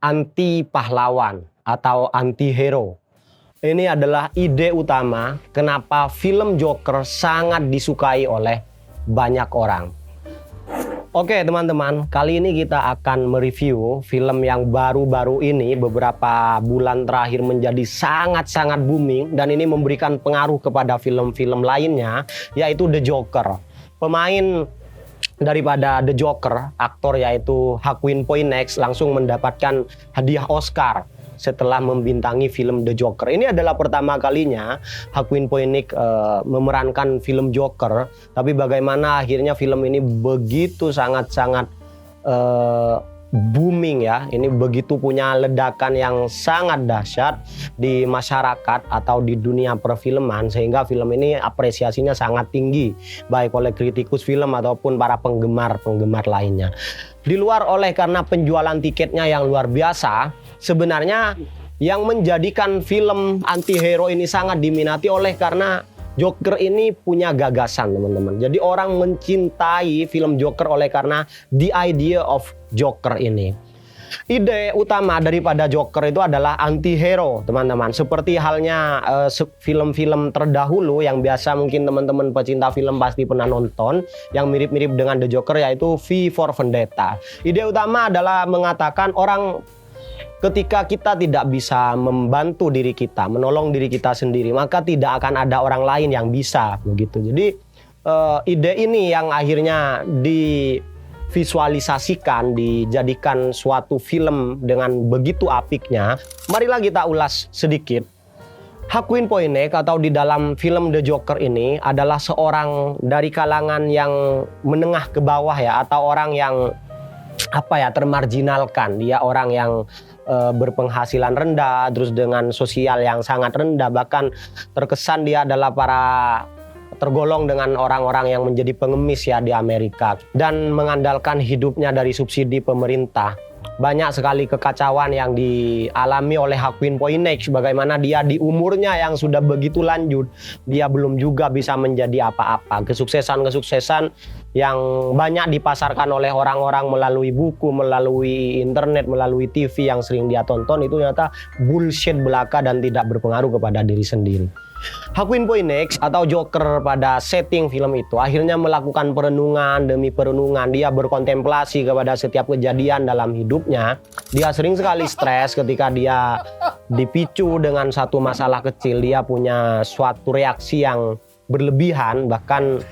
anti pahlawan atau anti hero. Ini adalah ide utama kenapa film Joker sangat disukai oleh banyak orang. Oke teman-teman, kali ini kita akan mereview film yang baru-baru ini beberapa bulan terakhir menjadi sangat-sangat booming dan ini memberikan pengaruh kepada film-film lainnya, yaitu The Joker. Pemain daripada The Joker, aktor yaitu Joaquin Phoenix langsung mendapatkan hadiah Oscar setelah membintangi film The Joker. Ini adalah pertama kalinya Joaquin Phoenix memerankan film Joker, tapi bagaimana akhirnya film ini begitu sangat-sangat booming ya. Ini begitu punya ledakan yang sangat dahsyat di masyarakat atau di dunia perfilman, sehingga film ini apresiasinya sangat tinggi baik oleh kritikus film ataupun para penggemar-penggemar lainnya. Di luar oleh karena penjualan tiketnya yang luar biasa, sebenarnya yang menjadikan film anti-hero ini sangat diminati oleh karena Joker ini punya gagasan teman-teman. Jadi orang mencintai film Joker oleh karena the idea of Joker ini. Ide utama daripada Joker itu adalah anti-hero teman-teman. Seperti halnya film-film terdahulu yang biasa mungkin teman-teman pecinta film pasti pernah nonton, yang mirip-mirip dengan The Joker, yaitu V for Vendetta. Ide utama adalah mengatakan orang ketika kita tidak bisa membantu diri kita, menolong diri kita sendiri, maka tidak akan ada orang lain yang bisa begitu. Jadi ide ini yang akhirnya divisualisasikan, dijadikan suatu film dengan begitu apiknya. Marilah kita ulas sedikit. Joaquin Phoenix atau di dalam film The Joker ini adalah seorang dari kalangan yang menengah ke bawah ya, atau orang yang termarginalkan. Dia orang yang berpenghasilan rendah, terus dengan sosial yang sangat rendah, bahkan terkesan dia adalah tergolong dengan orang-orang yang menjadi pengemis ya di Amerika dan mengandalkan hidupnya dari subsidi pemerintah. Banyak sekali kekacauan yang dialami oleh Joaquin Phoenix, bagaimana dia di umurnya yang sudah begitu lanjut, dia belum juga bisa menjadi apa-apa. Kesuksesan yang banyak dipasarkan oleh orang-orang melalui buku, melalui internet, melalui TV yang sering dia tonton, itu ternyata bullshit belaka dan tidak berpengaruh kepada diri sendiri. Joaquin Phoenix atau Joker pada setting film itu akhirnya melakukan perenungan demi perenungan. Dia berkontemplasi kepada setiap kejadian dalam hidupnya. Dia sering sekali stres ketika dia dipicu dengan satu masalah kecil. Dia punya suatu reaksi yang berlebihan, bahkan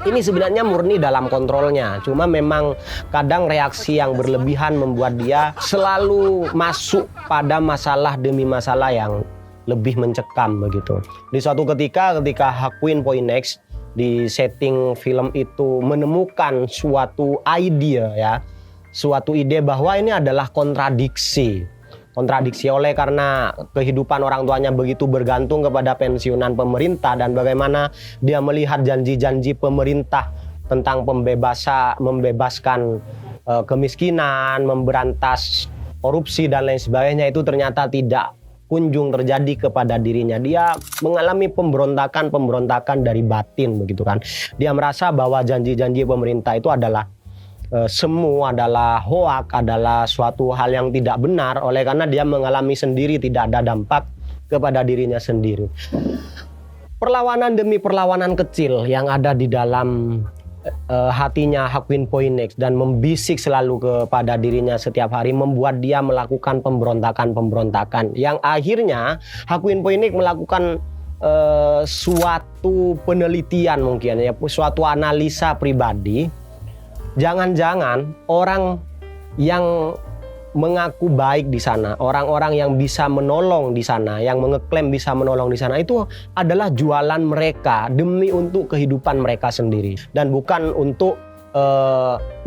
ini sebenarnya murni dalam kontrolnya. Cuma memang kadang reaksi yang berlebihan membuat dia selalu masuk pada masalah demi masalah yang lebih mencekam begitu. Di suatu ketika Joaquin Phoenix di setting film itu menemukan suatu ide bahwa ini adalah kontradiksi oleh karena kehidupan orang tuanya begitu bergantung kepada pensiunan pemerintah, dan bagaimana dia melihat janji-janji pemerintah tentang membebaskan kemiskinan, memberantas korupsi dan lain sebagainya itu ternyata tidak kunjung terjadi kepada dirinya. Dia mengalami pemberontakan dari batin begitu kan. Dia merasa bahwa janji-janji pemerintah itu adalah semu, adalah hoak, adalah suatu hal yang tidak benar, oleh karena dia mengalami sendiri tidak ada dampak kepada dirinya sendiri. Perlawanan demi perlawanan kecil yang ada di dalam hatinya Joaquin Phoenix dan membisik selalu kepada dirinya setiap hari membuat dia melakukan pemberontakan yang akhirnya Joaquin Phoenix melakukan suatu penelitian, mungkin ya, suatu analisa pribadi. Jangan-jangan orang yang mengaku baik di sana, orang-orang yang bisa menolong di sana, yang mengeklaim bisa menolong di sana, itu adalah jualan mereka demi untuk kehidupan mereka sendiri dan bukan untuk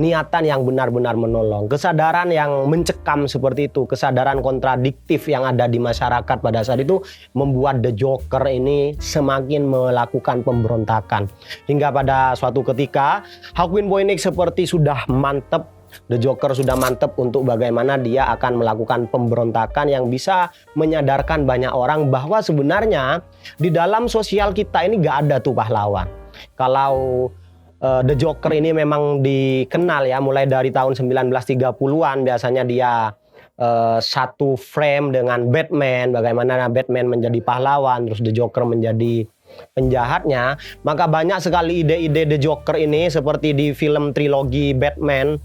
niatan yang benar-benar menolong. Kesadaran yang mencekam seperti itu, kesadaran kontradiktif yang ada di masyarakat pada saat itu membuat The Joker ini semakin melakukan pemberontakan. Hingga pada suatu ketika Joaquin Phoenix seperti sudah mantep, The Joker sudah mantep untuk bagaimana dia akan melakukan pemberontakan yang bisa menyadarkan banyak orang bahwa sebenarnya di dalam sosial kita ini gak ada tuh pahlawan. Kalau The Joker ini memang dikenal ya mulai dari tahun 1930-an, biasanya dia satu frame dengan Batman, bagaimana Batman menjadi pahlawan, terus The Joker menjadi penjahatnya, maka banyak sekali ide-ide The Joker ini seperti di film trilogi Batman,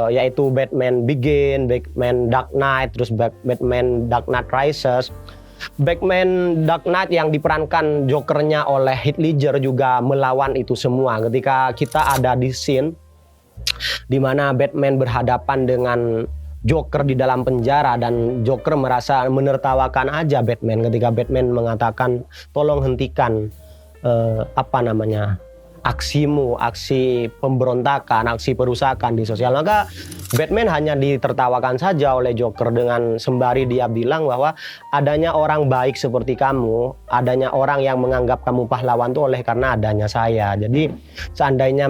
yaitu Batman Begin, Batman Dark Knight, terus Batman Dark Knight Rises. Batman Dark Knight yang diperankan Jokernya oleh Heath Ledger juga melawan itu semua. Ketika kita ada di scene di mana Batman berhadapan dengan Joker di dalam penjara dan Joker merasa menertawakan aja Batman ketika Batman mengatakan tolong hentikan aksimu, aksi pemberontakan, aksi perusakan di sosial. Maka Batman hanya ditertawakan saja oleh Joker dengan sembari dia bilang bahwa adanya orang baik seperti kamu, adanya orang yang menganggap kamu pahlawan itu oleh karena adanya saya. Jadi seandainya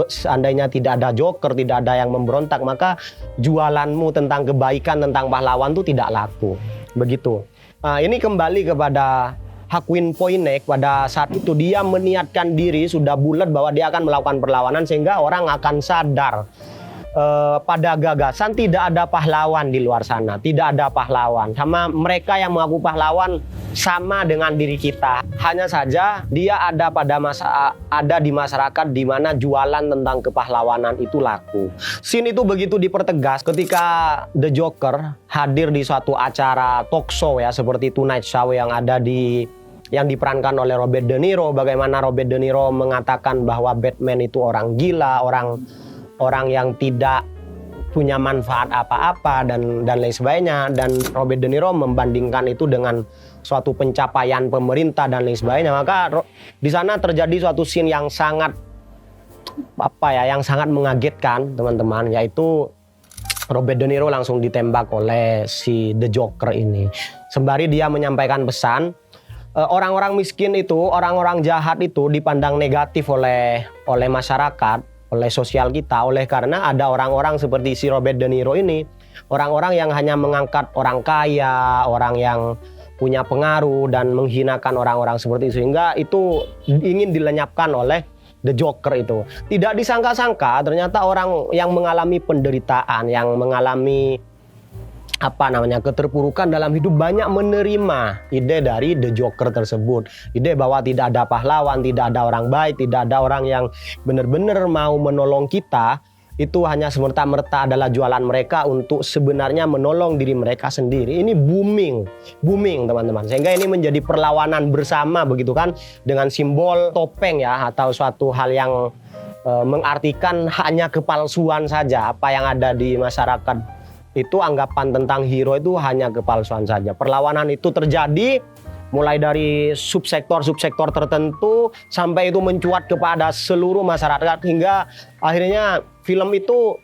seandainya tidak ada Joker, tidak ada yang memberontak, maka jualanmu tentang kebaikan, tentang pahlawan itu tidak laku. Begitu. Nah, ini kembali kepada Joaquin Phoenix. Pada saat itu dia meniatkan diri sudah bulat bahwa dia akan melakukan perlawanan sehingga orang akan sadar pada gagasan tidak ada pahlawan di luar sana, tidak ada pahlawan. Sama mereka yang mengaku pahlawan sama dengan diri kita. Hanya saja dia ada di masyarakat di mana jualan tentang kepahlawanan itu laku. Scene itu begitu dipertegas ketika The Joker hadir di suatu acara talk show ya, seperti Tonight Show yang diperankan oleh Robert De Niro. Bagaimana Robert De Niro mengatakan bahwa Batman itu orang gila, orang yang tidak punya manfaat apa-apa dan lain sebagainya, dan Robert De Niro membandingkan itu dengan suatu pencapaian pemerintah dan lain sebagainya. Maka di sana terjadi suatu scene yang sangat mengagetkan teman-teman, yaitu Robert De Niro langsung ditembak oleh si The Joker ini. Sembari dia menyampaikan pesan, orang-orang miskin itu, orang-orang jahat itu dipandang negatif oleh masyarakat, oleh sosial kita, oleh karena ada orang-orang seperti si Robert De Niro ini, orang-orang yang hanya mengangkat orang kaya, orang yang punya pengaruh dan menghinakan orang-orang seperti itu, sehingga itu ingin dilenyapkan oleh The Joker itu. Tidak disangka-sangka ternyata orang yang mengalami penderitaan, yang mengalami keterpurukan dalam hidup banyak menerima ide dari The Joker tersebut. Ide bahwa tidak ada pahlawan, tidak ada orang baik, tidak ada orang yang benar-benar mau menolong kita. Itu hanya semerta-merta adalah jualan mereka untuk sebenarnya menolong diri mereka sendiri. Ini booming teman-teman. Sehingga ini menjadi perlawanan bersama begitu kan, dengan simbol topeng ya, atau suatu hal yang mengartikan hanya kepalsuan saja. Apa yang ada di masyarakat itu, anggapan tentang hero itu hanya kepalsuan saja. Perlawanan itu terjadi mulai dari subsektor tertentu sampai itu mencuat kepada seluruh masyarakat, hingga akhirnya film itu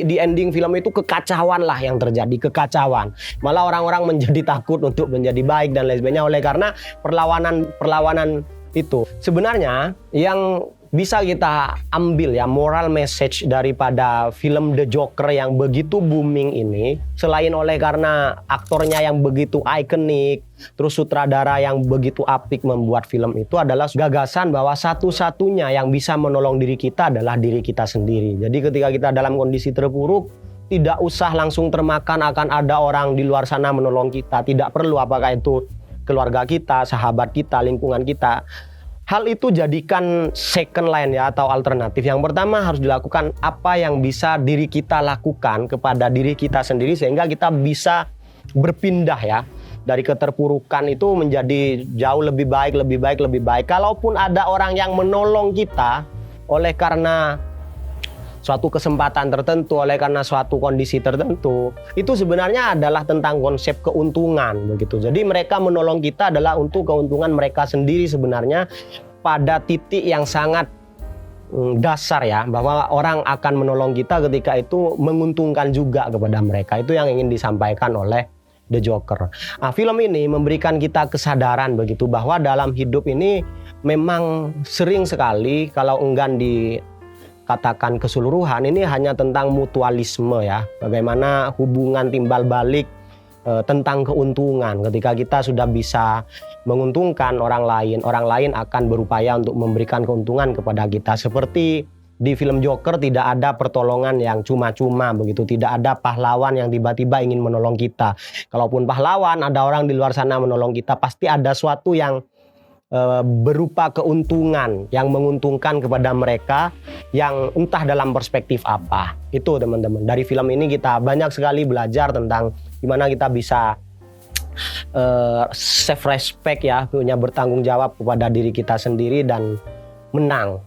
di ending film itu kekacauan lah yang terjadi, kekacauan. Malah orang-orang menjadi takut untuk menjadi baik dan lain sebagainya oleh karena perlawanan itu. Sebenarnya yang bisa kita ambil ya moral message daripada film The Joker yang begitu booming ini, selain oleh karena aktornya yang begitu ikonik, terus sutradara yang begitu apik membuat film itu, adalah gagasan bahwa satu-satunya yang bisa menolong diri kita adalah diri kita sendiri. Jadi ketika kita dalam kondisi terpuruk, tidak usah langsung termakan akan ada orang di luar sana menolong kita. Tidak perlu, apakah itu keluarga kita, sahabat kita, lingkungan kita. Hal itu jadikan second line ya, atau alternatif. Yang pertama harus dilakukan apa yang bisa diri kita lakukan kepada diri kita sendiri, sehingga kita bisa berpindah ya dari keterpurukan itu menjadi jauh lebih baik. Kalaupun ada orang yang menolong kita oleh karena suatu kesempatan tertentu, oleh karena suatu kondisi tertentu, itu sebenarnya adalah tentang konsep keuntungan begitu. Jadi mereka menolong kita adalah untuk keuntungan mereka sendiri sebenarnya, pada titik yang sangat dasar ya, bahwa orang akan menolong kita ketika itu menguntungkan juga kepada mereka. Itu yang ingin disampaikan oleh The Joker. Nah, film ini memberikan kita kesadaran begitu bahwa dalam hidup ini memang sering sekali, kalau enggan dikatakan keseluruhan, ini hanya tentang mutualisme ya. Bagaimana hubungan timbal balik tentang keuntungan. Ketika kita sudah bisa menguntungkan orang lain akan berupaya untuk memberikan keuntungan kepada kita. Seperti di film Joker tidak ada pertolongan yang cuma-cuma begitu, tidak ada pahlawan yang tiba-tiba ingin menolong kita. Kalaupun pahlawan, ada orang di luar sana menolong kita, pasti ada suatu yang berupa keuntungan yang menguntungkan kepada mereka yang entah dalam perspektif apa. Itu teman-teman, dari film ini kita banyak sekali belajar tentang gimana kita bisa self respect ya, punya bertanggung jawab kepada diri kita sendiri dan menang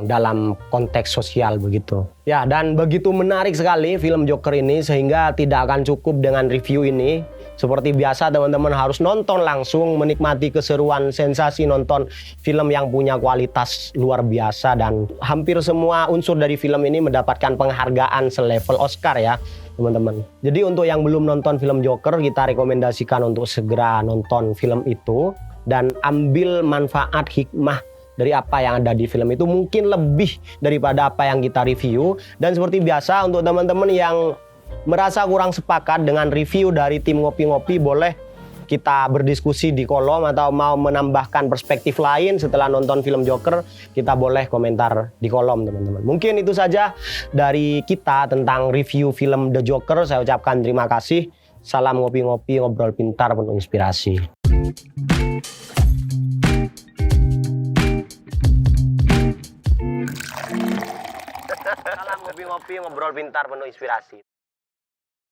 dalam konteks sosial begitu. Ya, dan begitu menarik sekali film Joker ini sehingga tidak akan cukup dengan review ini. Seperti biasa teman-teman harus nonton langsung, menikmati keseruan sensasi nonton film yang punya kualitas luar biasa, dan hampir semua unsur dari film ini mendapatkan penghargaan selevel Oscar ya teman-teman. Jadi untuk yang belum nonton film Joker, kita rekomendasikan untuk segera nonton film itu dan ambil manfaat hikmah dari apa yang ada di film itu, mungkin lebih daripada apa yang kita review. Dan seperti biasa untuk teman-teman yang merasa kurang sepakat dengan review dari tim Ngopi-Ngopi, boleh kita berdiskusi di kolom, atau mau menambahkan perspektif lain setelah nonton film Joker, kita boleh komentar di kolom teman-teman. Mungkin itu saja dari kita tentang review film The Joker. Saya ucapkan terima kasih. Salam Ngopi-Ngopi, ngobrol pintar penuh inspirasi. Salam Ngopi-Ngopi, ngobrol pintar penuh inspirasi.